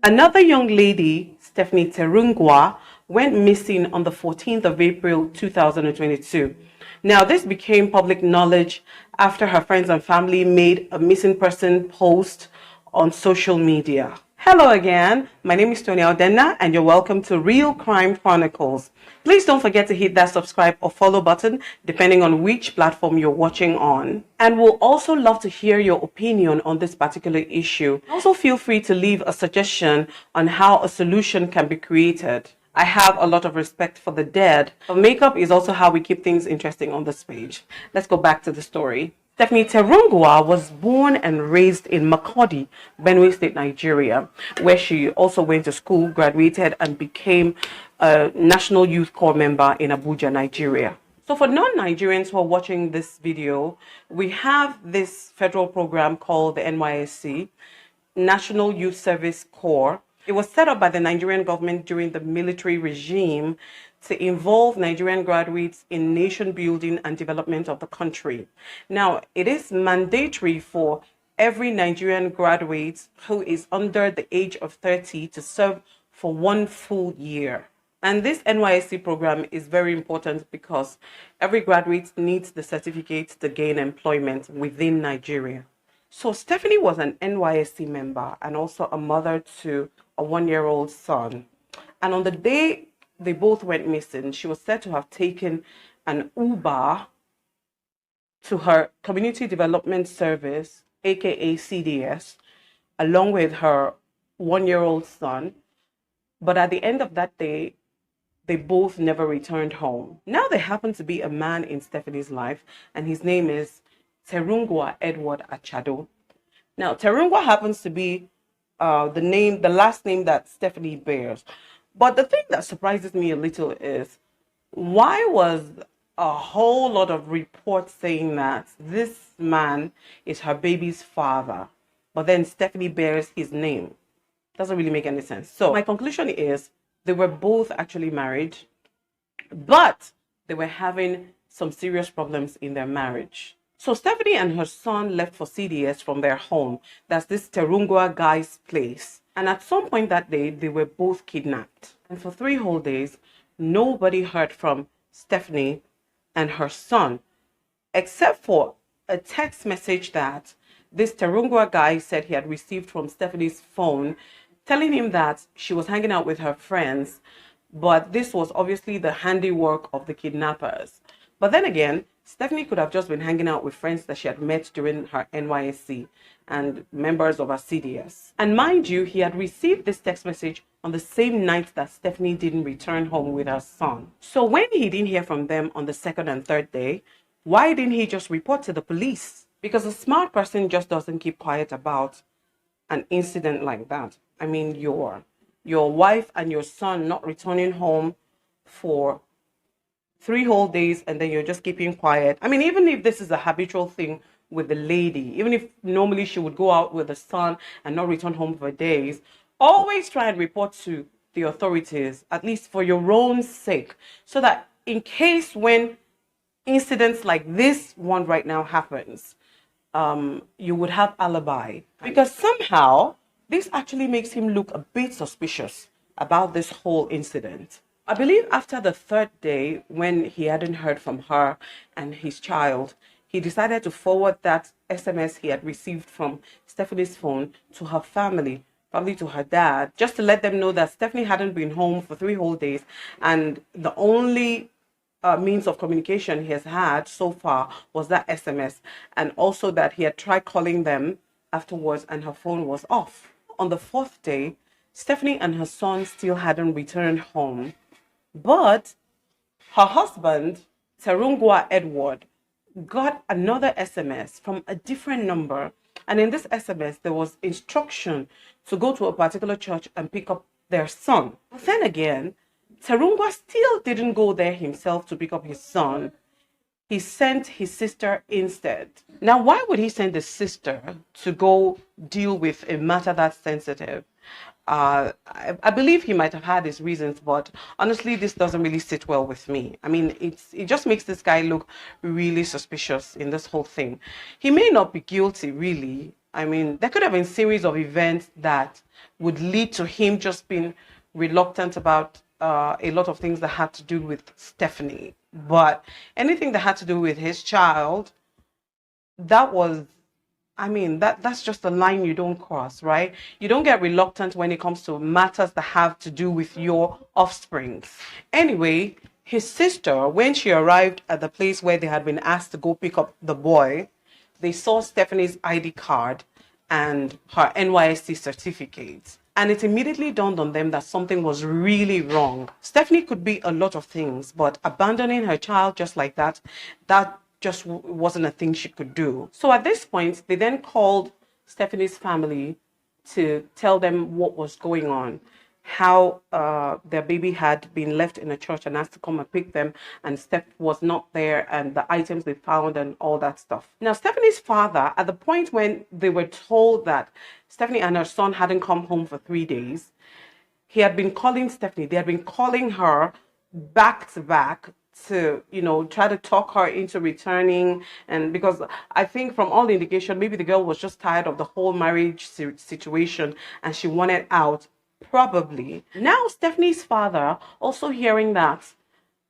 Another young lady, Stephanie Terungwa, went missing on the 14th of April 2022. Now, this became public knowledge after her friends and family made a missing person post on social media. Hello again, my name is Tony Aldenna and you're welcome to Real Crime Chronicles. Please don't forget to hit that subscribe or follow button depending on which platform you're watching on. And we'll also love to hear your opinion on this particular issue. Also feel free to leave a suggestion on how a solution can be created. I have a lot of respect for the dead, but makeup is also how we keep things interesting on this page. Let's go back to the story. Stephanie Terungwa was born and raised in Makurdi, Benue State, Nigeria, where she also went to school, graduated, and became a National Youth Corps member in Abuja, Nigeria. So for non-Nigerians who are watching this video, we have this federal program called the NYSC, National Youth Service Corps. It was set up by the Nigerian government during the military regime to involve Nigerian graduates in nation building and development of the country. Now, it is mandatory for every Nigerian graduate who is under the age of 30 to serve for 1 full year. And this NYSC program is very important because every graduate needs the certificate to gain employment within Nigeria. So Stephanie was an NYSC member and also a mother to a 1-year-old son. And on the day they both went missing, she was said to have taken an Uber to her community development service, aka CDS, along with her 1-year-old son. But at the end of that day, they both never returned home. Now there happens to be a man in Stephanie's life, and his name is Terungwa Edward Achado. Now, Terungwa happens to be the last name that Stephanie bears. But the thing that surprises me a little is, why was a whole lot of reports saying that this man is her baby's father, but then Stephanie bears his name? Doesn't really make any sense. So my conclusion is they were both actually married, but they were having some serious problems in their marriage. So Stephanie and her son left for CDS from their home. That's this Terungwa guy's place. And at some point that day, they were both kidnapped. And for 3 whole days, nobody heard from Stephanie and her son, except for a text message that this Terungwa guy said he had received from Stephanie's phone, telling him that she was hanging out with her friends, but this was obviously the handiwork of the kidnappers. But then again, Stephanie could have just been hanging out with friends that she had met during her NYSC and members of her CDS. And mind you, he had received this text message on the same night that Stephanie didn't return home with her son. So when he didn't hear from them on the 2nd and 3rd day, why didn't he just report to the police? Because a smart person just doesn't keep quiet about an incident like that. I mean, your wife and your son not returning home for 3 whole days and then you're just keeping quiet. I mean, even if this is a habitual thing with the lady, even if normally she would go out with the son and not return home for days, always try and report to the authorities, at least for your own sake, so that in case when incidents like this one right now happens, you would have alibi. Because somehow this actually makes him look a bit suspicious about this whole incident. I believe after the 3rd day, when he hadn't heard from her and his child, he decided to forward that SMS he had received from Stephanie's phone to her family, probably to her dad, just to let them know that Stephanie hadn't been home for 3 whole days. And the only means of communication he has had so far was that SMS. And also that he had tried calling them afterwards and her phone was off. On the 4th day, Stephanie and her son still hadn't returned home. But her husband, Terungwa Edward, got another SMS from a different number. And in this SMS, there was instruction to go to a particular church and pick up their son. But then again, Terungwa still didn't go there himself to pick up his son. He sent his sister instead. Now, why would he send his sister to go deal with a matter that sensitive? I believe he might have had his reasons, but honestly, this doesn't really sit well with me. I mean, it just makes this guy look really suspicious in this whole thing. He may not be guilty, really. I mean, there could have been a series of events that would lead to him just being reluctant about a lot of things that had to do with Stephanie. But anything that had to do with his child, that was, I mean, that's just a line you don't cross, right? You don't get reluctant when it comes to matters that have to do with your offspring. Anyway, his sister, when she arrived at the place where they had been asked to go pick up the boy, they saw Stephanie's ID card and her NYSC certificate. And it immediately dawned on them that something was really wrong. Stephanie could be a lot of things, but abandoning her child just like that, that just wasn't a thing she could do. So at this point, they then called Stephanie's family to tell them what was going on, how their baby had been left in a church and asked to come and pick them, and Steph was not there, and the items they found and all that stuff. Now, Stephanie's father, at the point when they were told that Stephanie and her son hadn't come home for 3 days, he had been calling Stephanie. They had been calling her back to back to, you know, try to talk her into returning. And because I think from all the indication, maybe the girl was just tired of the whole marriage situation and she wanted out, probably. Now, Stephanie's father, also hearing that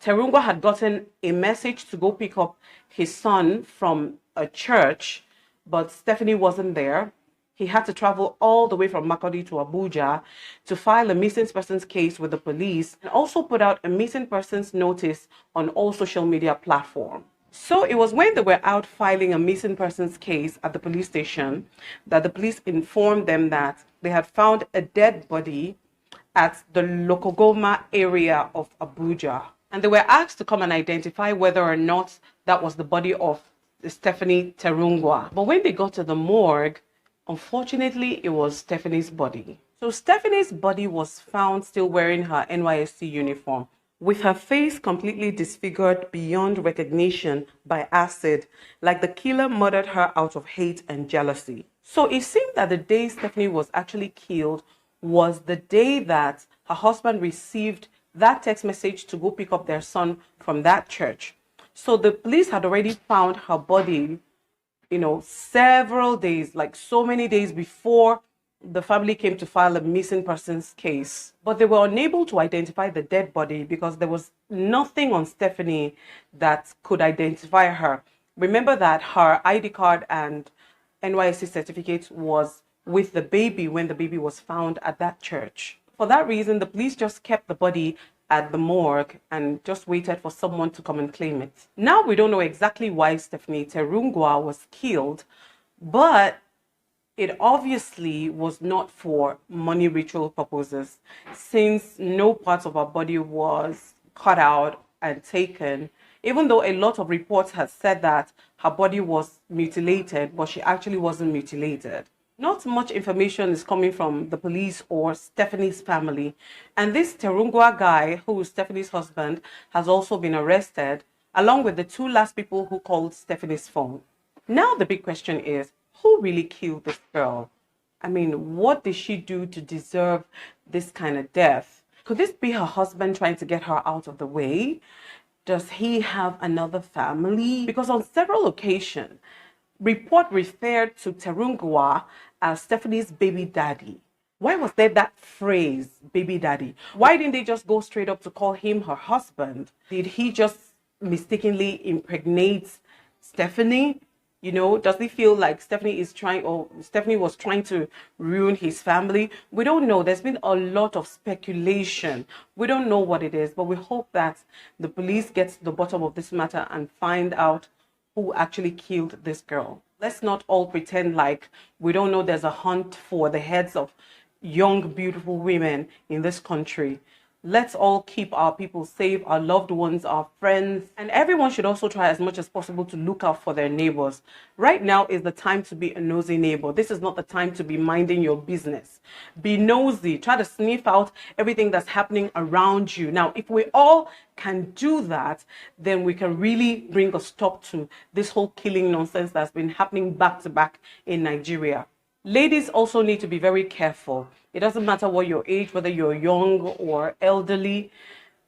Terungwa had gotten a message to go pick up his son from a church, but Stephanie wasn't there. He had to travel all the way from Makurdi to Abuja to file a missing persons case with the police and also put out a missing persons notice on all social media platforms. So it was when they were out filing a missing persons case at the police station that the police informed them that they had found a dead body at the Lokogoma area of Abuja. And they were asked to come and identify whether or not that was the body of Stephanie Terungwa. But when they got to the morgue, unfortunately, it was Stephanie's body. So Stephanie's body was found still wearing her NYSC uniform, with her face completely disfigured beyond recognition by acid, like the killer murdered her out of hate and jealousy. So it seemed that the day Stephanie was actually killed was the day that her husband received that text message to go pick up their son from that church. So the police had already found her body, you know, several days, like so many days before the family came to file a missing persons case. But they were unable to identify the dead body because there was nothing on Stephanie that could identify her. Remember that her ID card and NYSC certificate was with the baby when the baby was found at that church. For that reason, the police just kept the body at the morgue and just waited for someone to come and claim it. Now we don't know exactly why Stephanie Terungwa was killed, but it obviously was not for money ritual purposes, since no parts of her body was cut out and taken, even though a lot of reports had said that her body was mutilated, but she actually wasn't mutilated. Not much information is coming from the police or Stephanie's family. And this Terungwa guy, who is Stephanie's husband, has also been arrested, along with the 2 last people who called Stephanie's phone. Now the big question is, who really killed this girl? I mean, what did she do to deserve this kind of death? Could this be her husband trying to get her out of the way? Does he have another family? Because on several occasions, report referred to Terungwa as Stephanie's baby daddy. Why was there that phrase, baby daddy? Why didn't they just go straight up to call him her husband? Did he just mistakenly impregnate Stephanie? You know, does he feel like Stephanie is trying, or Stephanie was trying to ruin his family? We don't know. There's been a lot of speculation. We don't know what it is, but we hope that the police get to the bottom of this matter and find out who actually killed this girl. Let's not all pretend like we don't know there's a hunt for the heads of young, beautiful women in this country. Let's all keep our people safe, our loved ones, our friends, and everyone should also try as much as possible to look out for their neighbors. Right now is the time to be a nosy neighbor. This is not the time to be minding your business. Be nosy. Try to sniff out everything that's happening around you. Now, if we all can do that, then we can really bring a stop to this whole killing nonsense that's been happening back to back in Nigeria. Ladies also need to be very careful. It doesn't matter what your age, whether you're young or elderly,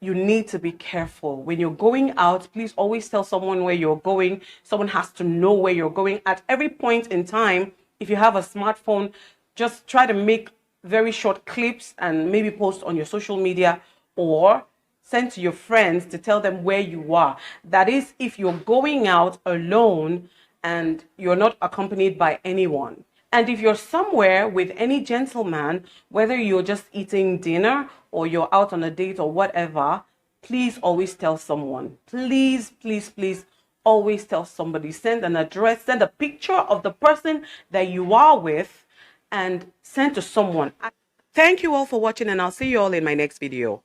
you need to be careful. When you're going out, please always tell someone where you're going. Someone has to know where you're going at every point in time. if you have a smartphone, just try to make very short clips and maybe post on your social media, or send to your friends to tell them where you are. That is, if you're going out alone and you're not accompanied by anyone. And if you're somewhere with any gentleman, whether you're just eating dinner or you're out on a date or whatever, please always tell someone. Please, please, please always tell somebody. Send an address, send a picture of the person that you are with, and send to someone. Thank you all for watching, and I'll see you all in my next video.